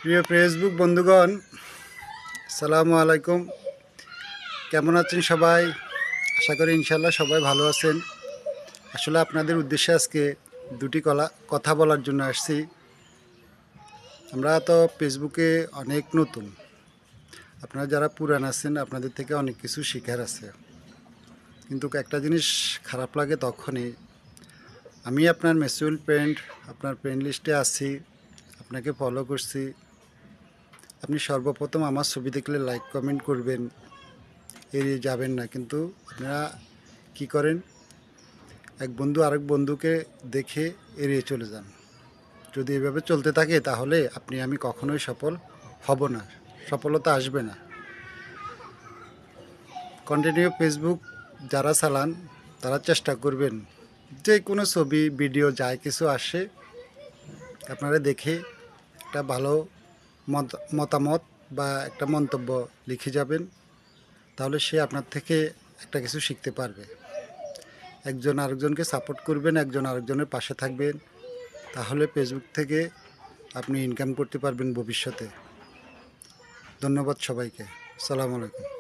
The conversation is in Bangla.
প্রিয় ফেসবুক বন্ধুগণ, আসসালামু আলাইকুম। কেমন আছেন সবাই? আশা করি ইনশাল্লাহ সবাই ভালো আছেন। আসলে আপনাদের উদ্দেশ্যে আজকে দুটি কথা বলার জন্য আসছি। আমরা তো ফেসবুকে অনেক নতুন, আপনারা যারা পুরান আছেন আপনাদের থেকে অনেক কিছু শেখার আছে। কিন্তু একটা জিনিস খারাপ লাগে তখনই, আমি আপনার মিউচুয়াল ফ্রেন্ড, আপনার ফ্রেন্ড লিস্টে আছি, আপনাকে ফলো করছি। আপনি সর্বপ্রথম আমার ছবি দেখলে লাইক কমেন্ট করবেন, এড়িয়ে যাবেন না। কিন্তু আপনারা কি করেন, এক বন্ধু আরেক বন্ধুকে দেখে এড়িয়ে চলে যান। যদি এভাবে চলতে থাকে তাহলে আমি কখনোই সফল হব না, সফলতা আসবে না। কন্টিনিউ ফেসবুক যারা চালান তারা চেষ্টা করবেন যে কোনো ছবি ভিডিও যাই কিছু আসে আপনারা দেখে একটা ভালো মতামত বা একটা মন্তব্য লিখে যাবেন। তাহলে সে আপনার থেকে একটা কিছু শিখতে পারবে। একজন আরেকজনকে সাপোর্ট করবেন, একজন আরেকজনের পাশে থাকবেন, তাহলে ফেসবুক থেকে আপনি ইনকাম করতে পারবেন ভবিষ্যতে। ধন্যবাদ সবাইকে। আসসালামু আলাইকুম।